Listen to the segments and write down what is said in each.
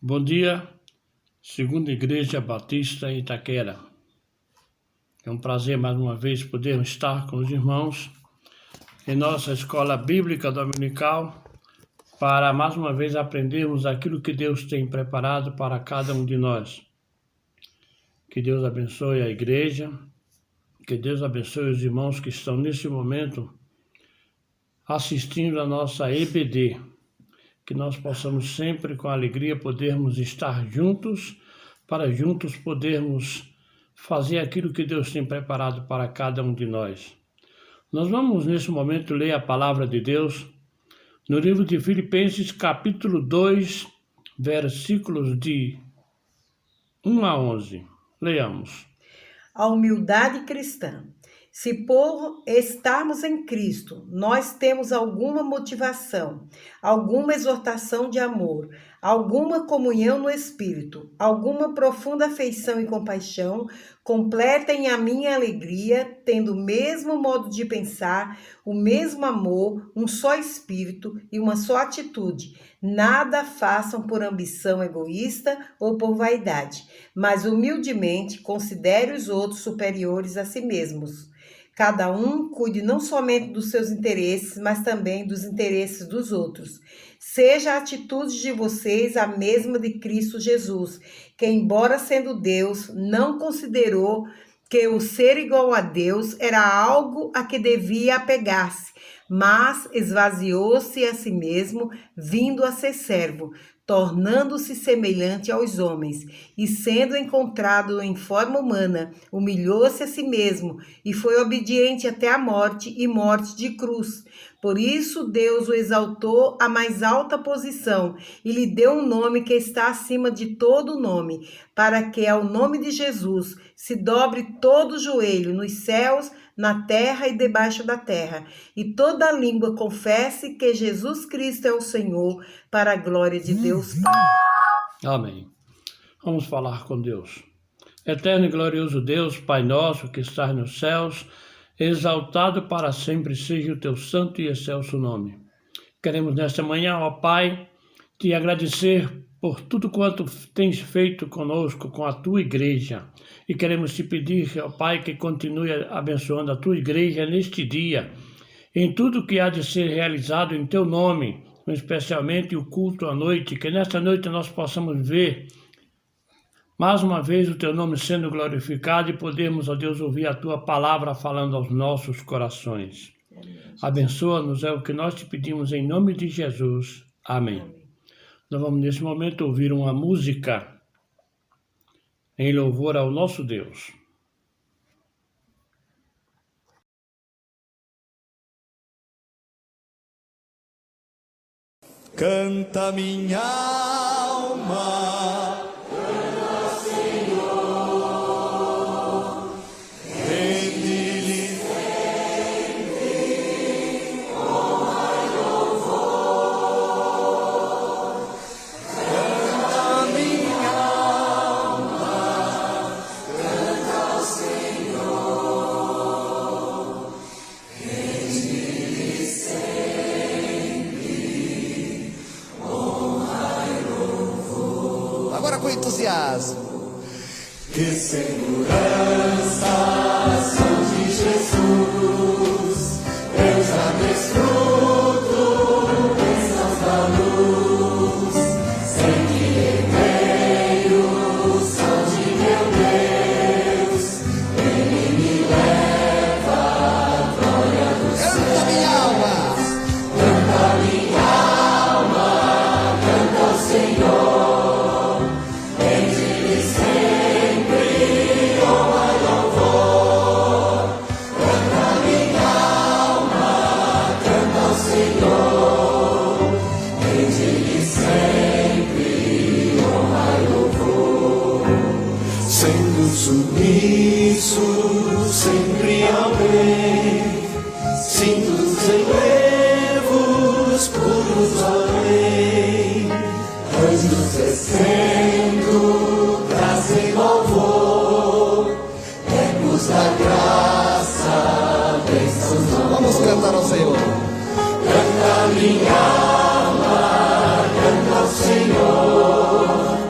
Bom dia, Segunda Igreja Batista em Itaquera. É um prazer mais uma vez podermos estar com os irmãos em nossa escola bíblica dominical para mais uma vez aprendermos aquilo que Deus tem preparado para cada um de nós. Que Deus abençoe a igreja, que Deus abençoe os irmãos que estão nesse momento assistindo a nossa EBD. Que nós possamos sempre com alegria podermos estar juntos, para juntos podermos fazer aquilo que Deus tem preparado para cada um de nós. Nós vamos nesse momento ler a palavra de Deus no livro de Filipenses capítulo 2, versículos de 1 a 11. Leamos. A humildade cristã. Se por estarmos em Cristo, nós temos alguma motivação, alguma exortação de amor, alguma comunhão no Espírito, alguma profunda afeição e compaixão, completem a minha alegria, tendo o mesmo modo de pensar, o mesmo amor, um só Espírito e uma só atitude. Nada façam por ambição egoísta ou por vaidade, mas humildemente considere os outros superiores a si mesmos. Cada um cuide não somente dos seus interesses, mas também dos interesses dos outros. Seja a atitude de vocês a mesma de Cristo Jesus, que, embora sendo Deus, não considerou que o ser igual a Deus era algo a que devia apegar-se, mas esvaziou-se a si mesmo, vindo a ser servo, tornando-se semelhante aos homens, e sendo encontrado em forma humana, humilhou-se a si mesmo, e foi obediente até a morte, e morte de cruz. Por isso Deus o exaltou à mais alta posição, e lhe deu um nome que está acima de todo nome, para que ao nome de Jesus se dobre todo o joelho nos céus, na terra e debaixo da terra, e toda língua confesse que Jesus Cristo é o Senhor, para a glória de Deus Pai. Amém. Vamos falar com Deus. Eterno e glorioso Deus, Pai nosso que estás nos céus, exaltado para sempre seja o teu santo e excelso nome. Queremos nesta manhã, ó Pai, te agradecer por tudo quanto tens feito conosco, com a tua igreja. E queremos te pedir, ó Pai, que continue abençoando a tua igreja neste dia, em tudo que há de ser realizado em teu nome, especialmente o culto à noite, que nesta noite nós possamos ver mais uma vez o teu nome sendo glorificado e podemos, ó Deus, ouvir a tua palavra falando aos nossos corações. Abençoa-nos, é o que nós te pedimos em nome de Jesus. Amém. Nós vamos nesse momento ouvir uma música em louvor ao nosso Deus. Canta minha alma, canta Senhor, rende-lhe sempre honra e louvor. Canta minha alma, canta ao Senhor, rende-lhe sempre. Agora com entusiasmo. Que segurança são de Jesus, eu já desfruto bênçãos da luz, sei que herdeiros são de meu Deus, Ele me leva à glória do céu. Canta minha alma, canta minha alma, canta ao Senhor. Sendo submisso sempre ao bem, sinto os enlevos puros além, anjos descendo, graça e louvor, ecos da graça, bênçãos do amor. Vamos cantar ao Senhor. Canta minha alma, canta ao Senhor.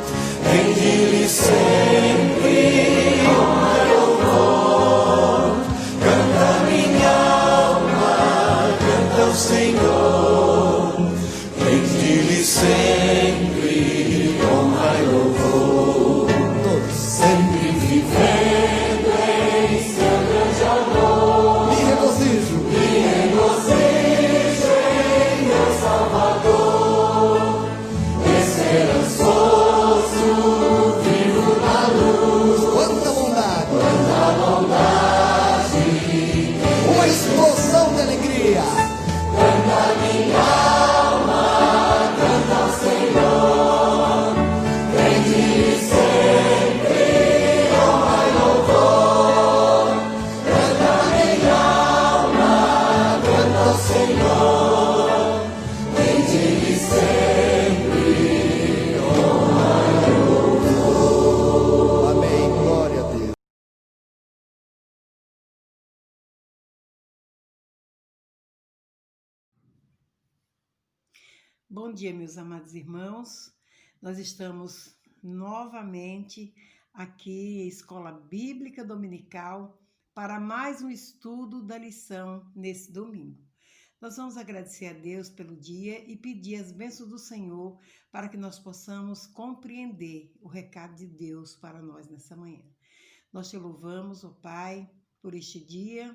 Bom dia, meus amados irmãos. Nós estamos novamente aqui, Escola Bíblica Dominical, para mais um estudo da lição nesse domingo. Nós vamos agradecer a Deus pelo dia e pedir as bênçãos do Senhor para que nós possamos compreender o recado de Deus para nós nessa manhã. Nós te louvamos, ó Pai, por este dia.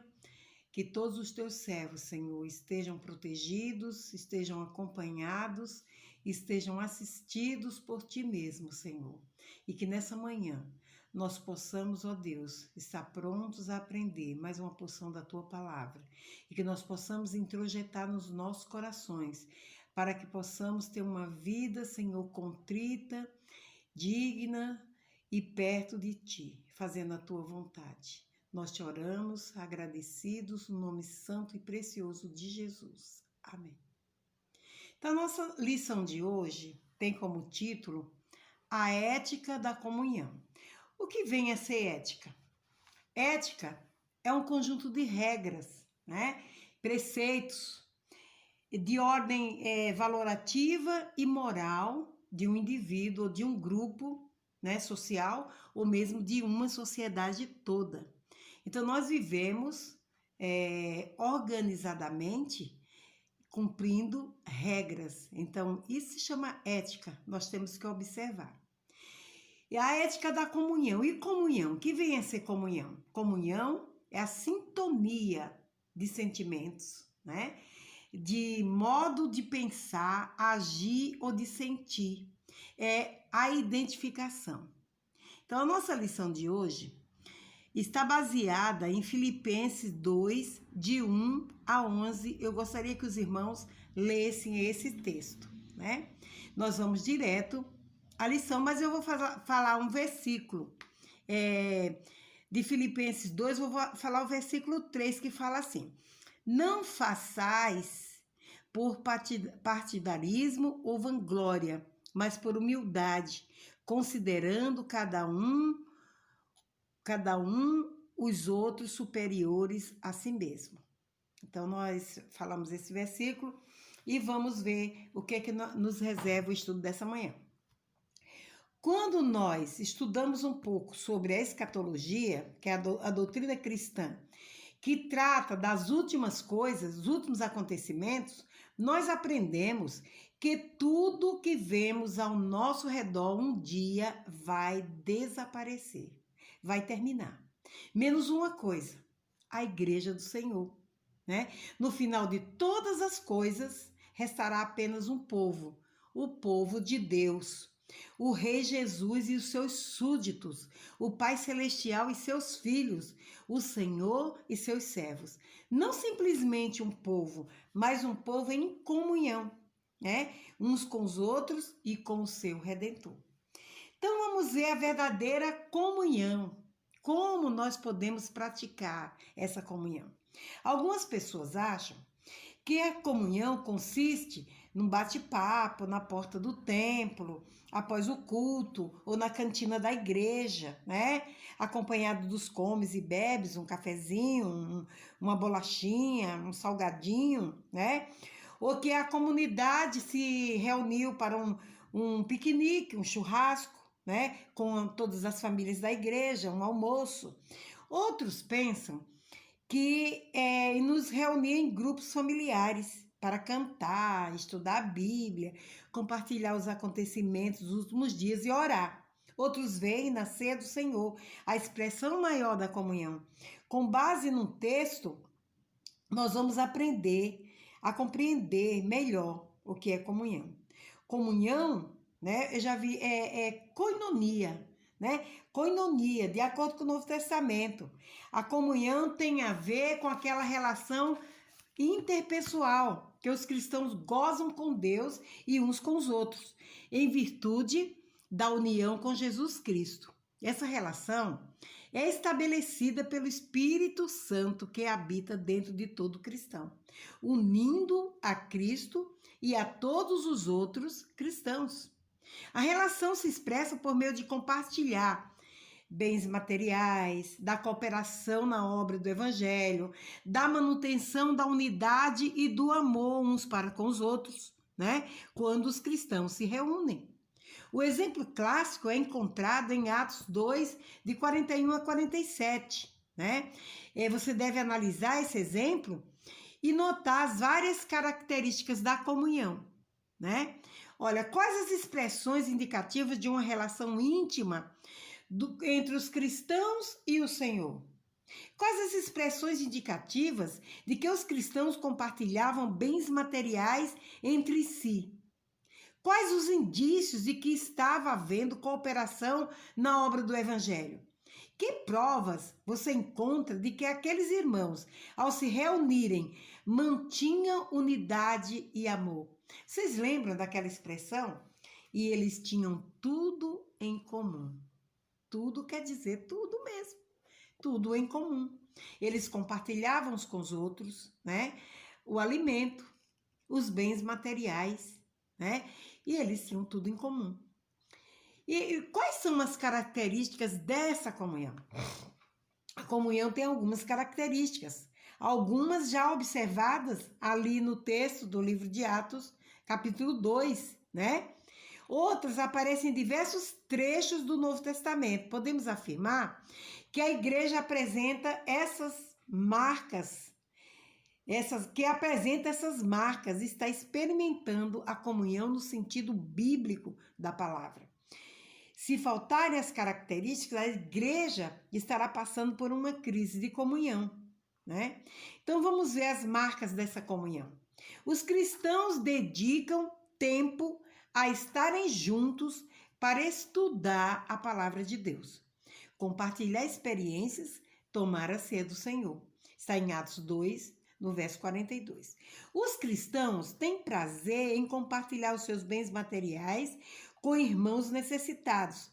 Que todos os teus servos, Senhor, estejam protegidos, estejam acompanhados, estejam assistidos por ti mesmo, Senhor. E que nessa manhã nós possamos, ó Deus, estar prontos a aprender mais uma porção da tua palavra. E que nós possamos introjetar nos nossos corações, para que possamos ter uma vida, Senhor, contrita, digna e perto de ti, fazendo a tua vontade. Nós te oramos, agradecidos, no nome santo e precioso de Jesus. Amém. Então, a nossa lição de hoje tem como título A Ética da Comunhão. O que vem a ser ética? Ética é um conjunto de regras, né? Preceitos de ordem valorativa e moral de um indivíduo ou de um grupo, né, social, ou mesmo de uma sociedade toda. Então, nós vivemos organizadamente, cumprindo regras. Então, isso se chama ética, nós temos que observar. E a ética da comunhão. E comunhão? O que vem a ser comunhão? Comunhão é a sintonia de sentimentos, né? De modo de pensar, agir ou de sentir. É a identificação. Então, a nossa lição de hoje está baseada em Filipenses 2, de 1 a 11. Eu gostaria que os irmãos lessem esse texto, né? Nós vamos direto à lição, mas eu vou falar um versículo de Filipenses 2, vou falar o versículo 3, que fala assim: não façais por partidarismo ou vanglória, mas por humildade, considerando cada um os outros superiores a si mesmo. Então, nós falamos esse versículo e vamos ver o que é que nos reserva o estudo dessa manhã. Quando nós estudamos um pouco sobre a escatologia, que é a doutrina cristã, que trata das últimas coisas, dos últimos acontecimentos, nós aprendemos que tudo que vemos ao nosso redor um dia vai desaparecer. Vai terminar. Menos uma coisa, a igreja do Senhor, né? No final de todas as coisas, restará apenas um povo, o povo de Deus, o Rei Jesus e os seus súditos, o Pai Celestial e seus filhos, o Senhor e seus servos. Não simplesmente um povo, mas um povo em comunhão, né? Uns com os outros e com o seu Redentor. Então, vamos ver a verdadeira comunhão. Como nós podemos praticar essa comunhão? Algumas pessoas acham que a comunhão consiste num bate-papo na porta do templo, após o culto, ou na cantina da igreja, né? Acompanhado dos comes e bebes, um cafezinho, uma bolachinha, um salgadinho, né? Ou que a comunidade se reuniu para um piquenique, um churrasco, né, com todas as famílias da igreja, um almoço. Outros pensam que nos reunir em grupos familiares para cantar, estudar a Bíblia, compartilhar os acontecimentos dos últimos dias e orar. Outros veem na ceia do Senhor a expressão maior da comunhão. Com base num texto, nós vamos aprender a compreender melhor o que é comunhão. Comunhão, né, eu já vi, koinonia, né? Koinonia, de acordo com o Novo Testamento. A comunhão tem a ver com aquela relação interpessoal que os cristãos gozam com Deus e uns com os outros, em virtude da união com Jesus Cristo. Essa relação é estabelecida pelo Espírito Santo que habita dentro de todo cristão, unindo a Cristo e a todos os outros cristãos. A relação se expressa por meio de compartilhar bens materiais, da cooperação na obra do Evangelho, da manutenção da unidade e do amor uns para com os outros, né? Quando os cristãos se reúnem. O exemplo clássico é encontrado em Atos 2, de 41 a 47, né? Você deve analisar esse exemplo e notar as várias características da comunhão, né? Olha, quais as expressões indicativas de uma relação íntima entre os cristãos e o Senhor? Quais as expressões indicativas de que os cristãos compartilhavam bens materiais entre si? Quais os indícios de que estava havendo cooperação na obra do Evangelho? Que provas você encontra de que aqueles irmãos, ao se reunirem, mantinham unidade e amor? Vocês lembram daquela expressão? E eles tinham tudo em comum. Tudo quer dizer tudo mesmo. Tudo em comum. Eles compartilhavam uns com os outros, né? O alimento, os bens materiais, né? E eles tinham tudo em comum. E quais são as características dessa comunhão? A comunhão tem algumas características, algumas já observadas ali no texto do livro de Atos, capítulo 2, né? Outras aparecem em diversos trechos do Novo Testamento. Podemos afirmar que a igreja apresenta essas marcas, está experimentando a comunhão no sentido bíblico da palavra. Se faltarem as características, a igreja estará passando por uma crise de comunhão, né? Então vamos ver as marcas dessa comunhão. Os cristãos dedicam tempo a estarem juntos para estudar a palavra de Deus, compartilhar experiências, tomar a ceia do Senhor. Está em Atos 2, no verso 42. Os cristãos têm prazer em compartilhar os seus bens materiais com irmãos necessitados.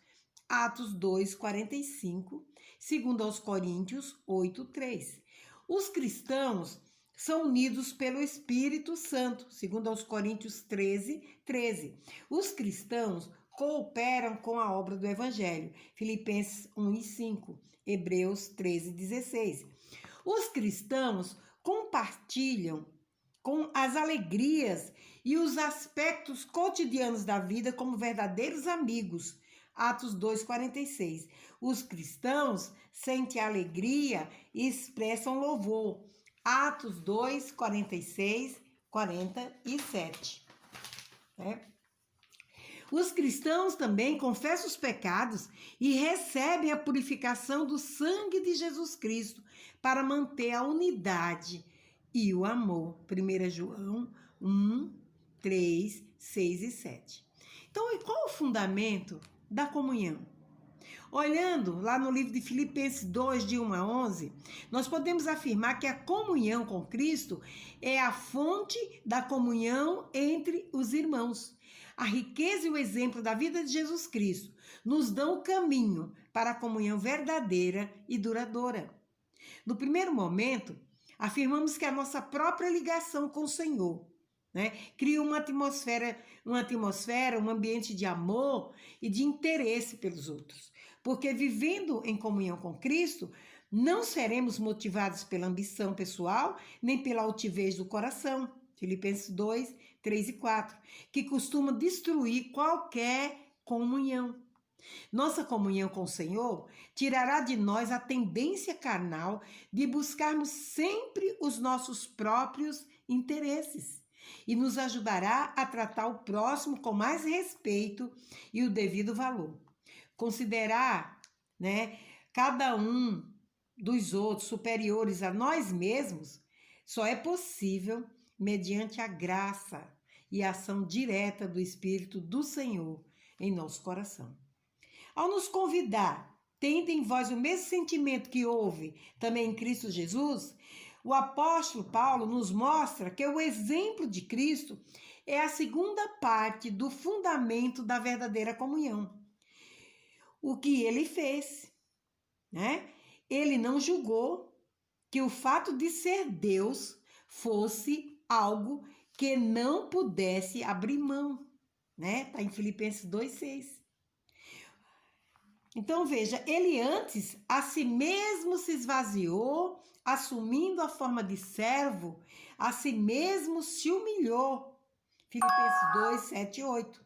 Atos 2, 45, segundo aos Coríntios 8, 3. Os cristãos são unidos pelo Espírito Santo, segundo aos Coríntios 13, 13. Os cristãos cooperam com a obra do Evangelho, Filipenses 1 e 5, Hebreus 13, 16. Os cristãos compartilham com as alegrias e os aspectos cotidianos da vida como verdadeiros amigos. Atos 2,46. Os cristãos sentem alegria e expressam louvor. Atos 2, 46, 47. Os cristãos também confessam os pecados e recebem a purificação do sangue de Jesus Cristo para manter a unidade e o amor. 1 João 1, 3, 6 e 7. Então, e qual o fundamento da comunhão? Olhando lá no livro de Filipenses 2, de 1 a 11, nós podemos afirmar que a comunhão com Cristo é a fonte da comunhão entre os irmãos. A riqueza e o exemplo da vida de Jesus Cristo nos dão o caminho para a comunhão verdadeira e duradoura. No primeiro momento, afirmamos que a nossa própria ligação com o Senhor, cria uma atmosfera, um ambiente de amor e de interesse pelos outros. Porque vivendo em comunhão com Cristo, não seremos motivados pela ambição pessoal, nem pela altivez do coração. Filipenses 2, 3 e 4, que costuma destruir qualquer comunhão. Nossa comunhão com o Senhor tirará de nós a tendência carnal de buscarmos sempre os nossos próprios interesses e nos ajudará a tratar o próximo com mais respeito e o devido valor. Considerar, cada um dos outros superiores a nós mesmos só é possível mediante a graça e a ação direta do Espírito do Senhor em nosso coração. Ao nos convidar, tendo em vós o mesmo sentimento que houve também em Cristo Jesus, o apóstolo Paulo nos mostra que o exemplo de Cristo é a segunda parte do fundamento da verdadeira comunhão. O que ele fez, Ele não julgou que o fato de ser Deus fosse algo que não pudesse abrir mão, Está em Filipenses 2,6. Então, veja, ele antes a si mesmo se esvaziou, assumindo a forma de servo, a si mesmo se humilhou. Filipenses 2, 7 e 8.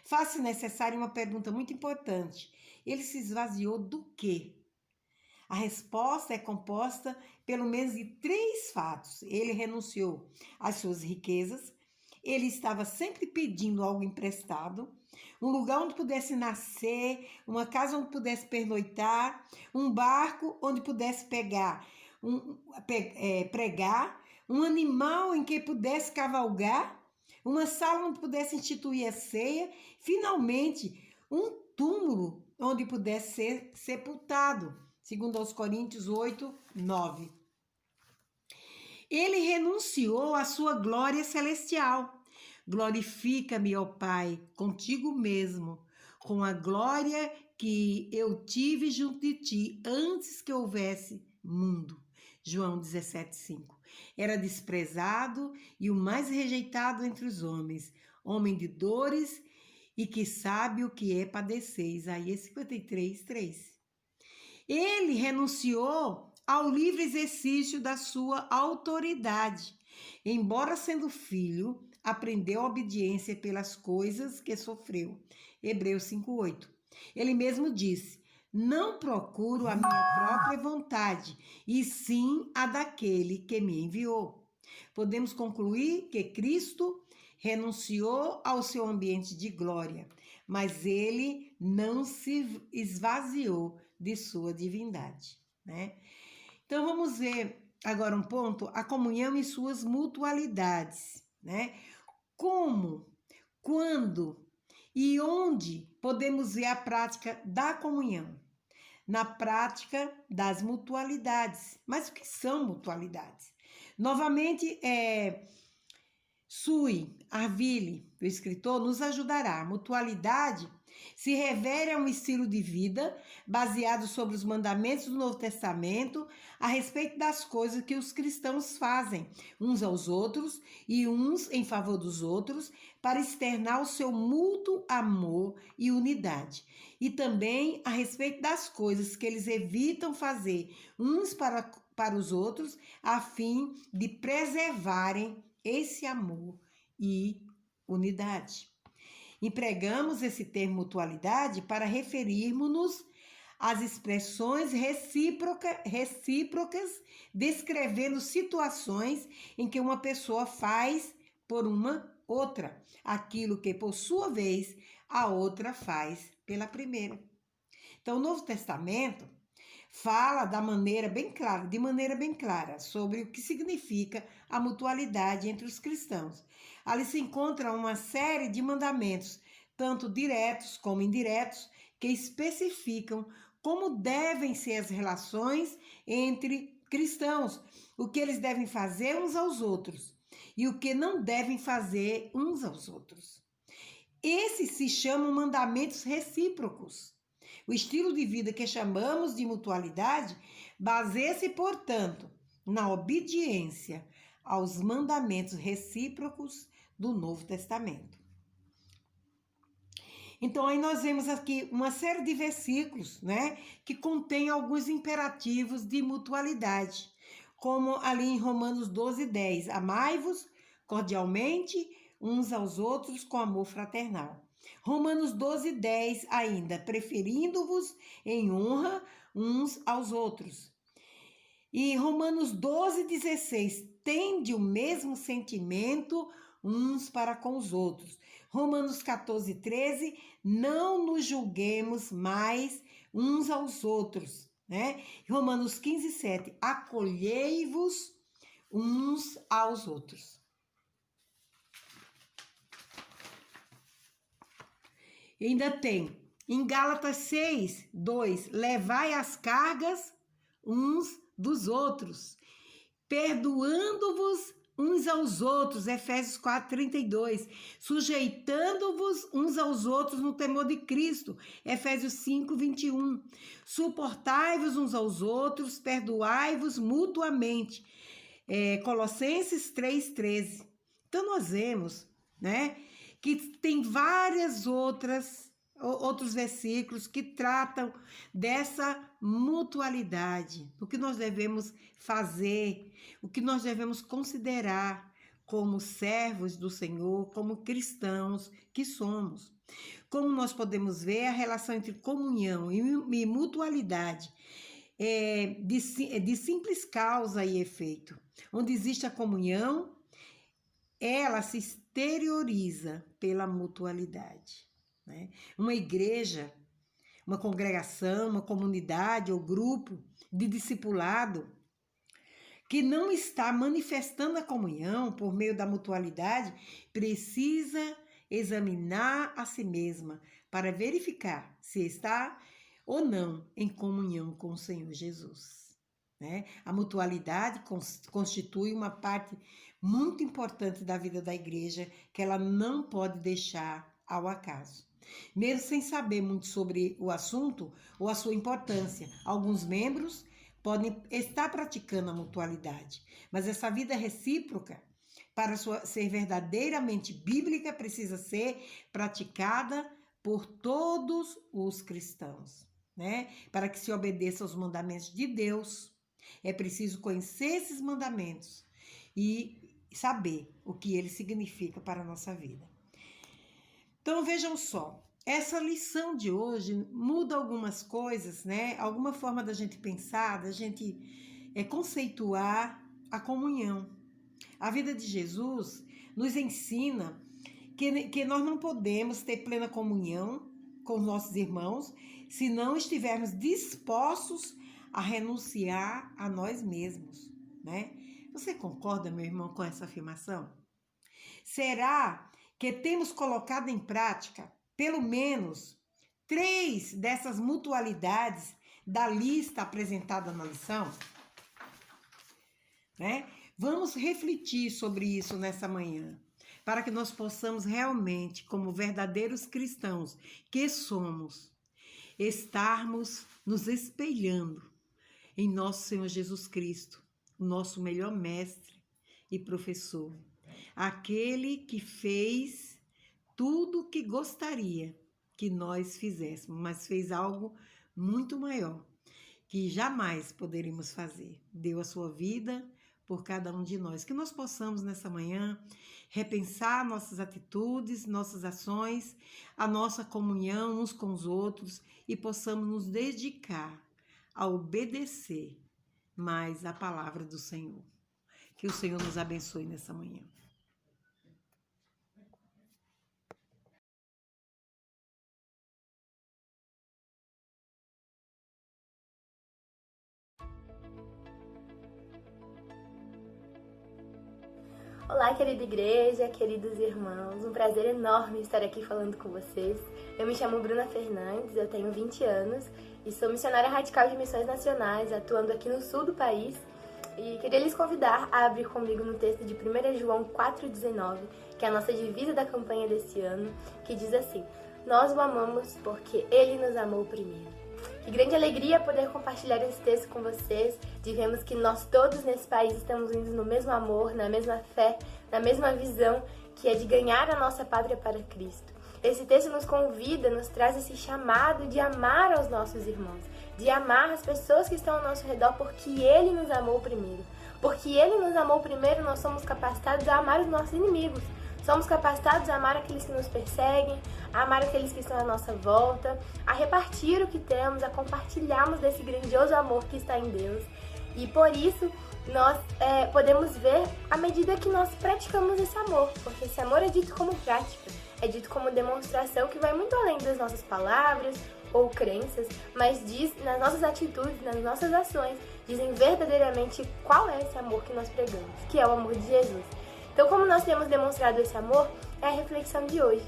Faz-se necessária uma pergunta muito importante. Ele se esvaziou do quê? A resposta é composta pelo menos de 3 fatos. Ele renunciou às suas riquezas, ele estava sempre pedindo algo emprestado, um lugar onde pudesse nascer, uma casa onde pudesse pernoitar, um barco onde pudesse pregar, um animal em que pudesse cavalgar, uma sala onde pudesse instituir a ceia, finalmente, um túmulo onde pudesse ser sepultado, segundo aos Coríntios 8, 9. Ele renunciou à sua glória celestial. Glorifica-me, ó Pai, contigo mesmo, com a glória que eu tive junto de ti antes que houvesse mundo. João 17,5. Era desprezado e o mais rejeitado entre os homens, homem de dores e que sabe o que é padecer. Isaías 53, 3. Ele renunciou ao livre exercício da sua autoridade. Embora sendo filho, aprendeu a obediência pelas coisas que sofreu. Hebreus 5:8. Ele mesmo disse: não procuro a minha própria vontade, e sim a daquele que me enviou. Podemos concluir que Cristo renunciou ao seu ambiente de glória, mas ele não se esvaziou de sua divindade, né? Então vamos ver agora um ponto, a comunhão e suas mutualidades, né? Como, quando e onde podemos ver a prática da comunhão? Na prática das mutualidades. Mas o que são mutualidades? Novamente, Sui Arville, o escritor, nos ajudará. Mutualidade se refere a um estilo de vida baseado sobre os mandamentos do Novo Testamento a respeito das coisas que os cristãos fazem uns aos outros e uns em favor dos outros para externar o seu mútuo amor e unidade. E também a respeito das coisas que eles evitam fazer uns para os outros a fim de preservarem esse amor e unidade. Empregamos esse termo mutualidade para referirmos-nos às expressões recíprocas, descrevendo situações em que uma pessoa faz por uma outra aquilo que, por sua vez, a outra faz pela primeira. Então, o Novo Testamento fala de maneira bem clara sobre o que significa a mutualidade entre os cristãos. Ali se encontra uma série de mandamentos, tanto diretos como indiretos, que especificam como devem ser as relações entre cristãos, o que eles devem fazer uns aos outros e o que não devem fazer uns aos outros. Esses se chamam mandamentos recíprocos. O estilo de vida que chamamos de mutualidade baseia-se, portanto, na obediência aos mandamentos recíprocos do Novo Testamento. Então, aí nós vemos aqui uma série de versículos, né, que contém alguns imperativos de mutualidade, como ali em Romanos 12:10, amai-vos cordialmente uns aos outros com amor fraternal. Romanos 12:10 ainda, preferindo-vos em honra uns aos outros. E Romanos 12:16, tende o mesmo sentimento uns para com os outros. Romanos 14:13, não nos julguemos mais uns aos outros, né? Romanos 15:7, acolhei-vos uns aos outros. E ainda tem, em Gálatas 6:2, levai as cargas uns dos outros, perdoando-vos uns aos outros, Efésios 4:32, sujeitando-vos uns aos outros no temor de Cristo, Efésios 5:21, suportai-vos uns aos outros, perdoai-vos mutuamente, Colossenses 3:13. Então nós vemos, né, que tem várias outros versículos que tratam dessa mutualidade, o que nós devemos fazer, o que nós devemos considerar como servos do Senhor, como cristãos que somos. Como nós podemos ver, a relação entre comunhão e mutualidade é de simples causa e efeito. Onde existe a comunhão, ela se exterioriza pela mutualidade, né? Uma igreja, uma congregação, uma comunidade ou grupo de discipulado que não está manifestando a comunhão por meio da mutualidade, precisa examinar a si mesma para verificar se está ou não em comunhão com o Senhor Jesus, né? A mutualidade constitui uma parte muito importante da vida da igreja que ela não pode deixar ao acaso. Mesmo sem saber muito sobre o assunto ou a sua importância, alguns membros podem estar praticando a mutualidade, mas essa vida recíproca, para ser verdadeiramente bíblica, precisa ser praticada por todos os cristãos, né? Para que se obedeça aos mandamentos de Deus, é preciso conhecer esses mandamentos e saber o que eles significam para a nossa vida. Então vejam só, essa lição de hoje muda algumas coisas, né? Alguma forma da gente pensar, da gente conceituar a comunhão. A vida de Jesus nos ensina que nós não podemos ter plena comunhão com os nossos irmãos se não estivermos dispostos a renunciar a nós mesmos, né? Você concorda, meu irmão, com essa afirmação? Será que temos colocado em prática pelo menos 3 dessas mutualidades da lista apresentada na lição? Né? Vamos refletir sobre isso nessa manhã, para que nós possamos realmente, como verdadeiros cristãos que somos, estarmos nos espelhando em nosso Senhor Jesus Cristo, o nosso melhor mestre e professor, aquele que fez tudo o que gostaria que nós fizéssemos, mas fez algo muito maior, que jamais poderíamos fazer. Deu a sua vida por cada um de nós. Que nós possamos, nessa manhã, repensar nossas atitudes, nossas ações, a nossa comunhão uns com os outros e possamos nos dedicar a obedecer mais a palavra do Senhor. Que o Senhor nos abençoe nessa manhã. Olá, querida igreja, queridos irmãos, um prazer enorme estar aqui falando com vocês. Eu me chamo Bruna Fernandes, eu tenho 20 anos e sou missionária radical de missões nacionais, atuando aqui no sul do país. E queria lhes convidar a abrir comigo no texto de 1 João 4,19, que é a nossa divisa da campanha desse ano, que diz assim: nós o amamos porque ele nos amou primeiro. Que grande alegria poder compartilhar esse texto com vocês, de vermos que nós todos nesse país estamos unidos no mesmo amor, na mesma fé, na mesma visão, que é de ganhar a nossa pátria para Cristo. Esse texto nos convida, nos traz esse chamado de amar aos nossos irmãos, de amar as pessoas que estão ao nosso redor, porque Ele nos amou primeiro. Porque Ele nos amou primeiro, nós somos capacitados a amar os nossos inimigos. Somos capacitados a amar aqueles que nos perseguem, a amar aqueles que estão à nossa volta, a repartir o que temos, a compartilharmos desse grandioso amor que está em Deus. E por isso, nós podemos ver à medida que nós praticamos esse amor, porque esse amor é dito como prática, é dito como demonstração que vai muito além das nossas palavras ou crenças, mas diz nas nossas atitudes, nas nossas ações, dizem verdadeiramente qual é esse amor que nós pregamos, que é o amor de Jesus. Então, como nós temos demonstrado esse amor, é a reflexão de hoje.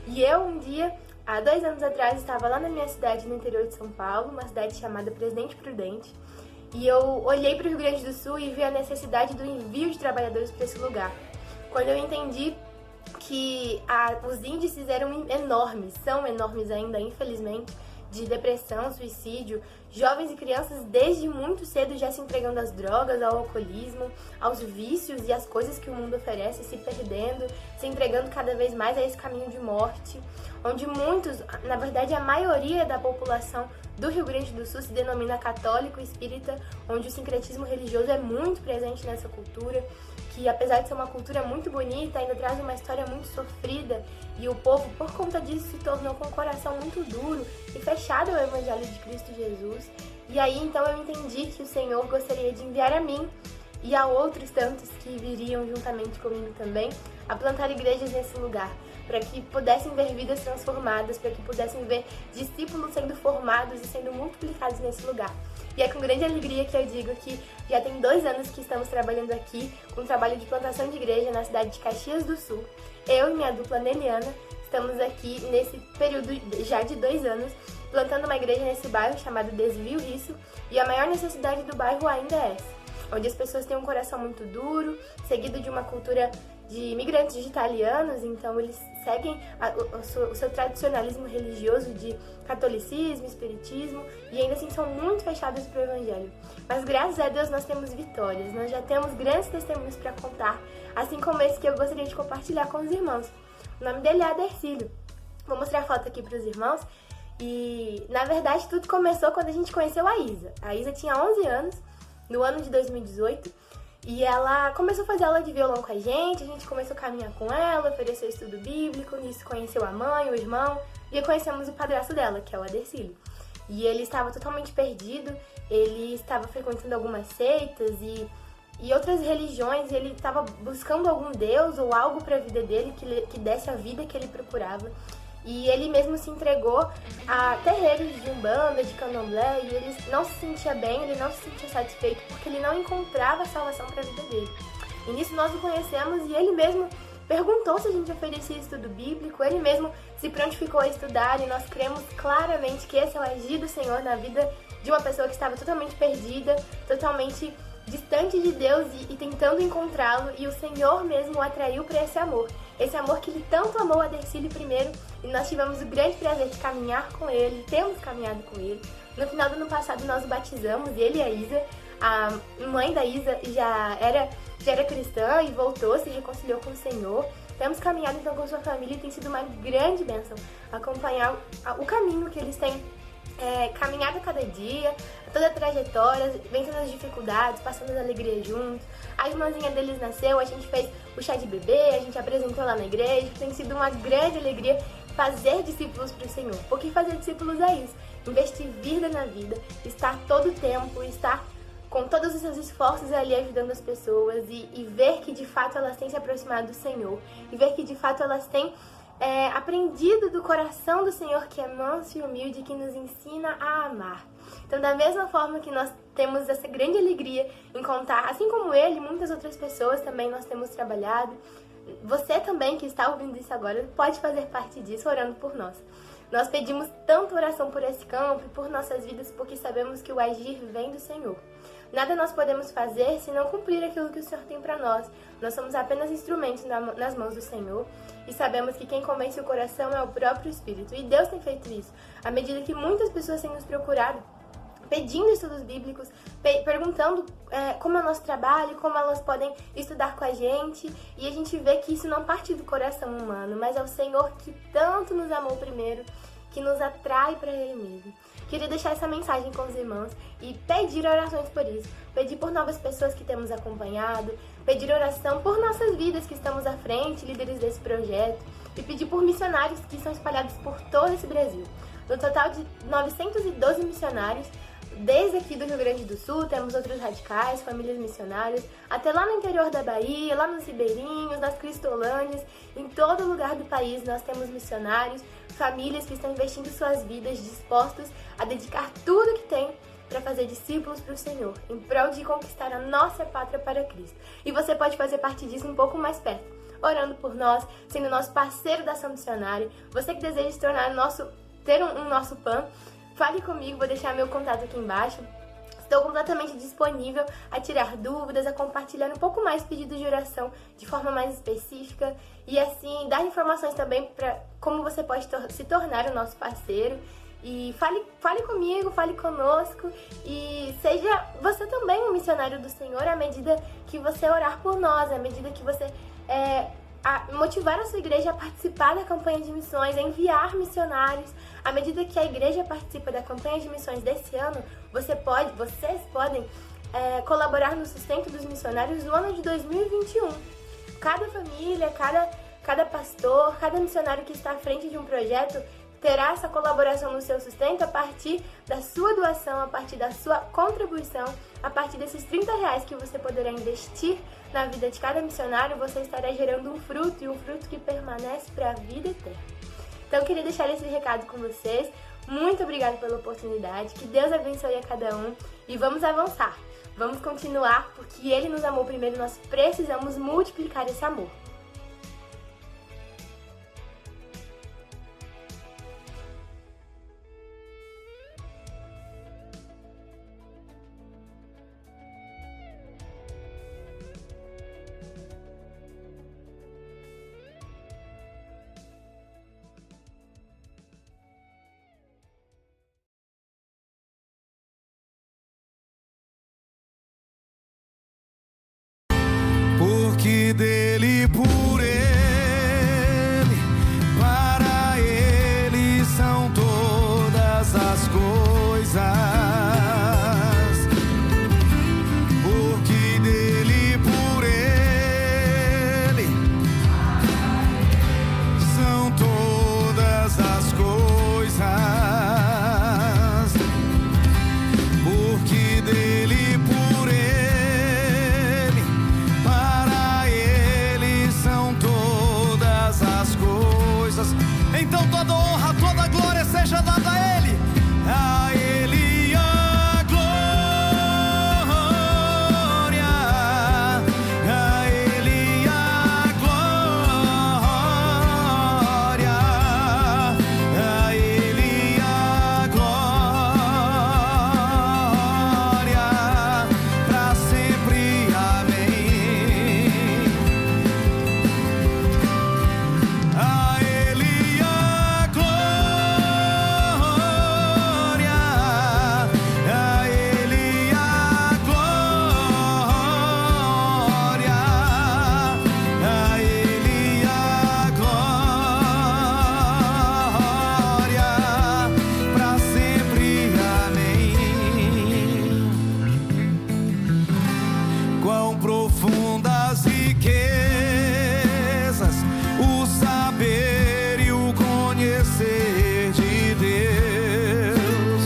E eu, um dia, há 2 anos atrás, estava lá na minha cidade, no interior de São Paulo, uma cidade chamada Presidente Prudente, e eu olhei para o Rio Grande do Sul e vi a necessidade do envio de trabalhadores para esse lugar. Quando eu entendi que os índices eram enormes, são enormes ainda, infelizmente, de depressão, suicídio, jovens e crianças desde muito cedo já se entregando às drogas, ao alcoolismo, aos vícios e às coisas que o mundo oferece, se perdendo, se entregando cada vez mais a esse caminho de morte, onde muitos, na verdade a maioria da população do Rio Grande do Sul se denomina católico espírita, onde o sincretismo religioso é muito presente nessa cultura, que apesar de ser uma cultura muito bonita, ainda traz uma história muito sofrida, e o povo, por conta disso, se tornou com um coração muito duro e fechado ao Evangelho de Cristo Jesus. E aí, então, eu entendi que o Senhor gostaria de enviar a mim e a outros tantos que viriam juntamente comigo também, a plantar igrejas nesse lugar, para que pudessem ver vidas transformadas, para que pudessem ver discípulos sendo formados e sendo multiplicados nesse lugar. E é com grande alegria que eu digo que já tem 2 anos que estamos trabalhando aqui com o trabalho de plantação de igreja na cidade de Caxias do Sul. Eu e minha dupla Neliana estamos aqui nesse período já de 2 anos, plantando uma igreja nesse bairro chamado Desvio Risso, e a maior necessidade do bairro ainda é essa, onde as pessoas têm um coração muito duro, seguido de uma cultura de imigrantes de italianos, então eles seguem o seu tradicionalismo religioso de catolicismo, espiritismo, e ainda assim são muito fechados para o evangelho. Mas graças a Deus nós temos vitórias, nós já temos grandes testemunhos para contar, assim como esse que eu gostaria de compartilhar com os irmãos. O nome dele é Adercílio. Vou mostrar a foto aqui para os irmãos. E na verdade tudo começou quando a gente conheceu a Isa. A Isa tinha 11 anos, no ano de 2018, e ela começou a fazer aula de violão com a gente começou a caminhar com ela, ofereceu estudo bíblico, nisso conheceu a mãe, o irmão, e conhecemos o padrasto dela, que é o Adercílio. E ele estava totalmente perdido, ele estava frequentando algumas seitas e outras religiões, e ele estava buscando algum Deus ou algo para a vida dele que desse a vida que ele procurava. E ele mesmo se entregou a terreiros de umbanda, de candomblé, e ele não se sentia bem, ele não se sentia satisfeito, porque ele não encontrava salvação para a vida dele. E nisso nós o conhecemos, e ele mesmo perguntou se a gente oferecia estudo bíblico, ele mesmo se prontificou a estudar, e nós cremos claramente que esse é o agir do Senhor na vida de uma pessoa que estava totalmente perdida, totalmente distante de Deus e tentando encontrá-lo, e o Senhor mesmo o atraiu para esse amor que ele tanto amou o Adercílio primeiro, e nós tivemos o grande prazer de caminhar com ele, temos caminhado com ele. No final do ano passado nós o batizamos, ele e a Isa, a mãe da Isa já era cristã e voltou, se reconciliou com o Senhor. Temos caminhado então com sua família e tem sido uma grande bênção acompanhar o caminho que eles têm caminhado a cada dia, toda a trajetória, vencendo as dificuldades, passando as alegrias juntos. A irmãzinha deles nasceu, a gente fez o chá de bebê, a gente apresentou lá na igreja. Tem sido uma grande alegria fazer discípulos para o Senhor, porque fazer discípulos é isso, investir vida na vida, estar todo o tempo, estar com todos os seus esforços ali ajudando as pessoas e ver que de fato elas têm se aproximado do Senhor, e ver que de fato elas têm aprendido do coração do Senhor, que é manso e humilde, que nos ensina a amar. Então, da mesma forma que nós temos essa grande alegria em contar, assim como ele e muitas outras pessoas também nós temos trabalhado, você também que está ouvindo isso agora pode fazer parte disso orando por nós. Nós pedimos tanta oração por esse campo e por nossas vidas, porque sabemos que o agir vem do Senhor. Nada nós podemos fazer se não cumprir aquilo que o Senhor tem para nós. Nós somos apenas instrumentos nas mãos do Senhor, e sabemos que quem convence o coração é o próprio Espírito. E Deus tem feito isso, à medida que muitas pessoas têm nos procurado, pedindo estudos bíblicos, perguntando como é o nosso trabalho, como elas podem estudar com a gente, e a gente vê que isso não parte do coração humano, mas é o Senhor que tanto nos amou primeiro, que nos atrai para Ele mesmo. Queria deixar essa mensagem com os irmãos e pedir orações por isso, pedir por novas pessoas que temos acompanhado, pedir oração por nossas vidas que estamos à frente, líderes desse projeto, e pedir por missionários que são espalhados por todo esse Brasil. No total de 912 missionários, desde aqui do Rio Grande do Sul, temos outros radicais, famílias missionárias, até lá no interior da Bahia, lá nos Ribeirinhos, nas Cristolânias, em todo lugar do país nós temos missionários, famílias que estão investindo suas vidas, dispostos a dedicar tudo que tem para fazer discípulos para o Senhor, em prol de conquistar a nossa pátria para Cristo. E você pode fazer parte disso um pouco mais perto, orando por nós, sendo nosso parceiro da ação missionária. Você que deseja se tornar ter um nosso PAN, fale comigo, vou deixar meu contato aqui embaixo. Estou completamente disponível a tirar dúvidas, a compartilhar um pouco mais pedidos de oração de forma mais específica e assim dar informações também para como você pode se tornar o nosso parceiro. E fale comigo, fale conosco e seja você também um missionário do Senhor à medida que você orar por nós, à medida que você motivar a sua igreja a participar da campanha de missões, a enviar missionários. À medida que a igreja participa da campanha de missões desse ano, vocês podem colaborar no sustento dos missionários no ano de 2021. Cada família, cada pastor, cada missionário que está à frente de um projeto terá essa colaboração no seu sustento a partir da sua doação, a partir da sua contribuição, a partir desses R$30 que você poderá investir na vida de cada missionário, você estará gerando um fruto, e um fruto que permanece para a vida eterna. Então eu queria deixar esse recado com vocês. Muito obrigada pela oportunidade, que Deus abençoe a cada um e vamos avançar. Vamos continuar, porque Ele nos amou primeiro, nós precisamos multiplicar esse amor. Porque dele, por ele, para ele são todas as coisas. Porque dele, por ele, são todas as coisas. Porque dele, por ele, para ele são todas as coisas. Então toda honra, toda glória seja dada a Ele. A Ele a glória, a Ele a glória, a Ele a glória, para sempre, amém. A Ele a glória, a Ele a glória, a Ele a glória, para sempre, amém. Quão profundas riquezas o saber e o conhecer de Deus.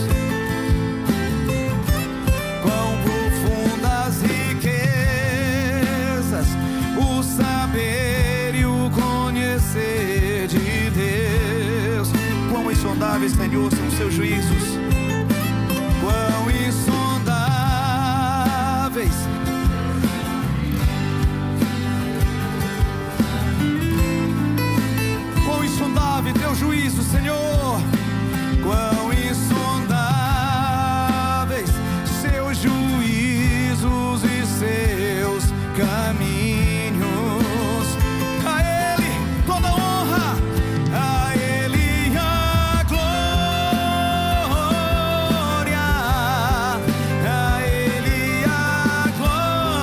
Quão profundas riquezas o saber e o conhecer de Deus. Quão insondáveis, Senhor, são os seus juízos. Quão insondáveis. Quão insondável teu juízo, Senhor. Quão insondáveis seus juízos e seus caminhos. A Ele toda honra, a Ele a glória, a Ele a glória,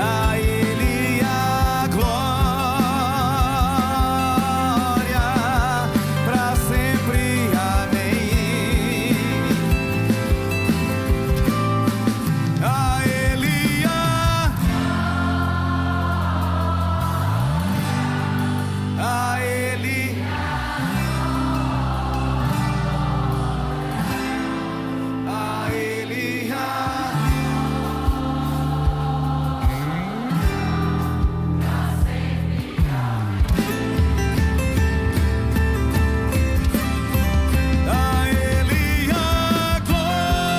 a Ele a glória, para sempre, amém. A Ele a Ele a Ele a Ele a glória,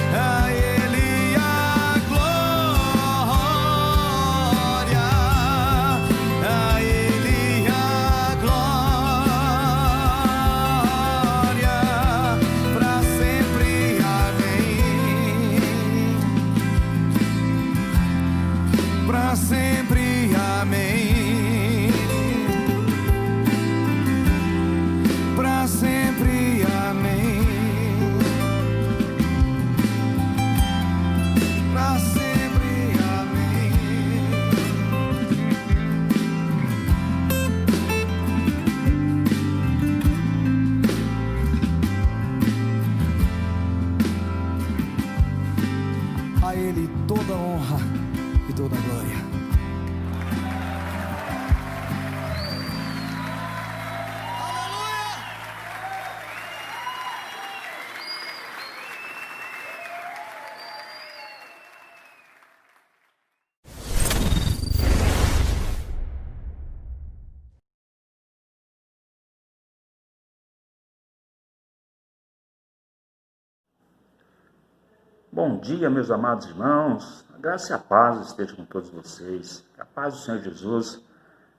a Ele a glória, a Ele a glória, para sempre, amém. Para sempre, amém. Para sempre, amém. Para sempre, amém. recebi toda a glória. Bom dia, meus amados irmãos. A graça e a paz esteja com todos vocês. Que a paz do Senhor Jesus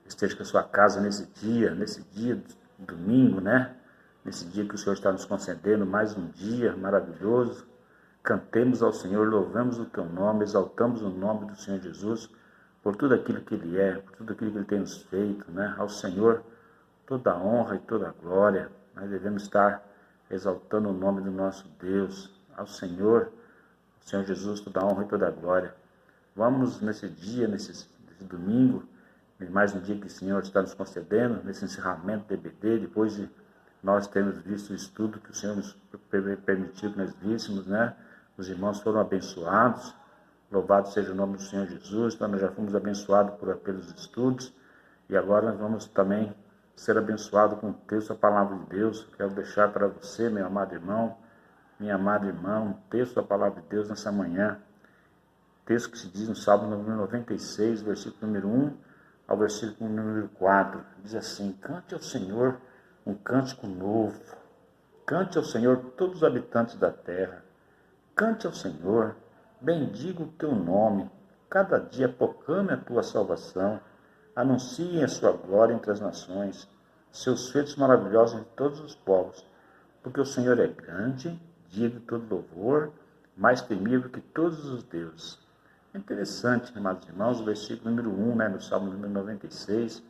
esteja com a sua casa nesse dia domingo, né? Nesse dia que o Senhor está nos concedendo mais um dia maravilhoso. Cantemos ao Senhor, louvamos o teu nome, exaltamos o nome do Senhor Jesus por tudo aquilo que Ele é, por tudo aquilo que Ele tem nos feito, né? Ao Senhor toda a honra e toda a glória. Nós devemos estar exaltando o nome do nosso Deus. Ao Senhor Jesus, toda a honra e toda a glória. Vamos nesse dia, nesse domingo, mais um dia que o Senhor está nos concedendo, nesse encerramento do EBD, depois de nós termos visto o estudo que o Senhor nos permitiu que nós víssemos, né? Os irmãos foram abençoados, louvado seja o nome do Senhor Jesus. Então nós já fomos abençoados pelos estudos, e agora nós vamos também ser abençoados com o texto da palavra de Deus. Quero deixar para você, meu amado irmão, minha amada irmã, um texto da palavra de Deus nessa manhã. Texto que se diz no Salmo número 96, versículo número 1 ao versículo número 4. Diz assim: cante ao Senhor um cântico novo. Cante ao Senhor todos os habitantes da terra. Cante ao Senhor, bendiga o teu nome. Cada dia proclame a tua salvação. Anuncie a sua glória entre as nações, seus feitos maravilhosos em todos os povos. Porque o Senhor é grande, digno de todo louvor, mais temível que todos os deuses. É interessante, amados irmãos, o versículo número 1, né, no Salmo número 96.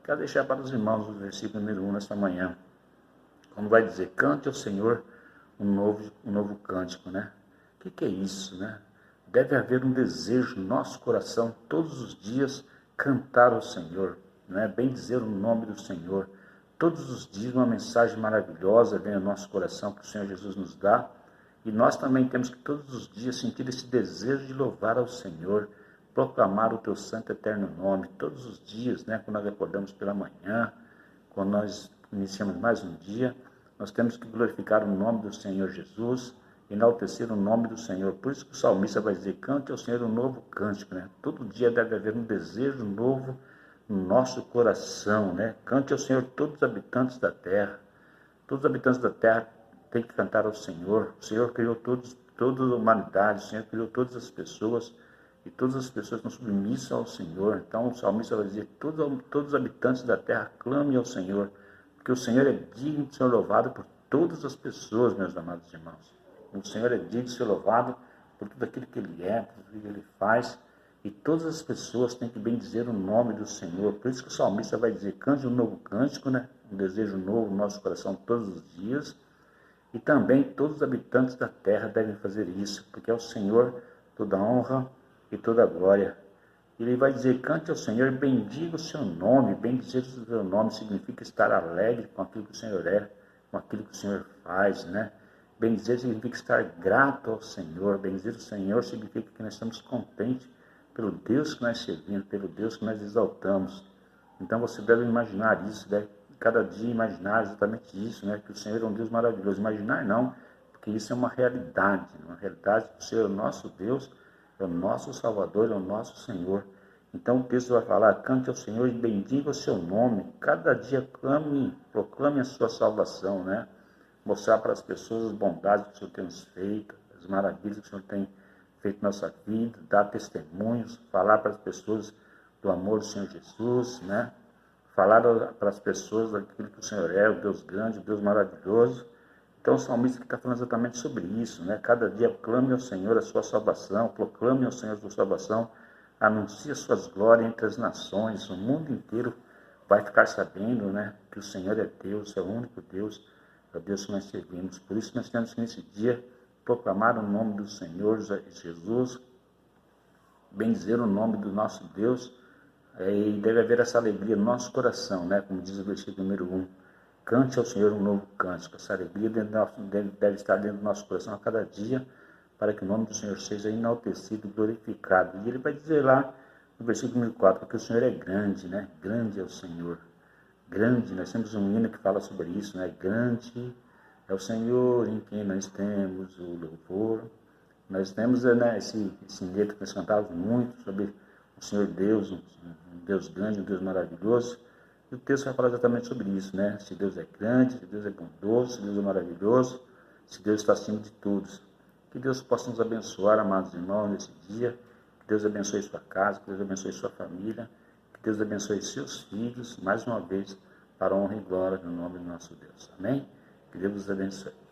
Quero deixar para os irmãos o versículo número 1 nesta manhã. Como vai dizer, cante ao Senhor um novo cântico, né? O que é isso, né? Deve haver um desejo no nosso coração, todos os dias, cantar ao Senhor, né? Bem dizer o nome do Senhor. Todos os dias uma mensagem maravilhosa vem ao nosso coração que o Senhor Jesus nos dá. E nós também temos que todos os dias sentir esse desejo de louvar ao Senhor, proclamar o teu santo e eterno nome. Todos os dias, né, quando nós acordamos pela manhã, quando nós iniciamos mais um dia, nós temos que glorificar o nome do Senhor Jesus, enaltecer o nome do Senhor. Por isso que o salmista vai dizer, cante ao Senhor um novo cântico, né? Todo dia deve haver um desejo novo no nosso coração, né? Cante ao Senhor todos os habitantes da terra. Todos os habitantes da terra têm que cantar ao Senhor. O Senhor criou toda a humanidade, o Senhor criou todas as pessoas, e todas as pessoas estão submissas ao Senhor. Então o salmista vai dizer, todos os habitantes da terra clamem ao Senhor, porque o Senhor é digno de ser louvado por todas as pessoas, meus amados irmãos. O Senhor é digno de ser louvado por tudo aquilo que Ele é, por tudo que Ele faz. E todas as pessoas têm que bendizer o nome do Senhor. Por isso que o salmista vai dizer, cante um novo cântico, né? Um desejo novo no nosso coração todos os dias. E também todos os habitantes da terra devem fazer isso, porque é o Senhor toda a honra e toda a glória. Ele vai dizer, cante ao Senhor, bendiga o seu nome. Bendizer o seu nome significa estar alegre com aquilo que o Senhor é, com aquilo que o Senhor faz, né? Bendizer significa estar grato ao Senhor. Bendizer o Senhor significa que nós estamos contentes pelo Deus que nós servimos, pelo Deus que nós exaltamos. Então você deve imaginar isso, deve cada dia imaginar exatamente isso, né? Que o Senhor é um Deus maravilhoso. Imaginar não, porque isso é uma realidade que o Senhor é o nosso Deus, é o nosso Salvador, é o nosso Senhor. Então o texto vai falar, cante ao Senhor e bendiga o seu nome. Cada dia proclame a sua salvação, né? Mostrar para as pessoas as bondades que o Senhor tem nos feito, as maravilhas que o Senhor tem feito na nossa vida, dar testemunhos, falar para as pessoas do amor do Senhor Jesus, né? Falar para as pessoas daquilo que o Senhor é, o Deus grande, o Deus maravilhoso. Então o salmista está falando exatamente sobre isso, né? Cada dia clame ao Senhor a sua salvação, proclame ao Senhor a sua salvação, anuncie as suas glórias entre as nações, o mundo inteiro vai ficar sabendo, né? Que o Senhor é Deus, é o único Deus, é o Deus que nós servimos. Por isso nós temos que nesse dia proclamar o nome do Senhor Jesus, bendizer o nome do nosso Deus, e deve haver essa alegria no nosso coração, né? Como diz o versículo número 1, cante ao Senhor um novo cântico. Essa alegria deve estar dentro do nosso coração a cada dia, para que o nome do Senhor seja enaltecido, glorificado. E ele vai dizer lá no versículo 1004, porque o Senhor é grande, né? Grande é o Senhor. Grande, nós temos um hino que fala sobre isso, né? Grande é o Senhor em quem nós temos o louvor. Nós temos, né, esse hino que nós cantávamos muito sobre o Senhor Deus, um Deus grande, um Deus maravilhoso. E o texto vai falar exatamente sobre isso, né? Se Deus é grande, se Deus é bondoso, se Deus é maravilhoso, se Deus está acima de todos. Que Deus possa nos abençoar, amados irmãos, nesse dia. Que Deus abençoe sua casa, que Deus abençoe sua família, que Deus abençoe seus filhos, mais uma vez, para a honra e glória do nome do nosso Deus. Amém? Que Deus os abençoe.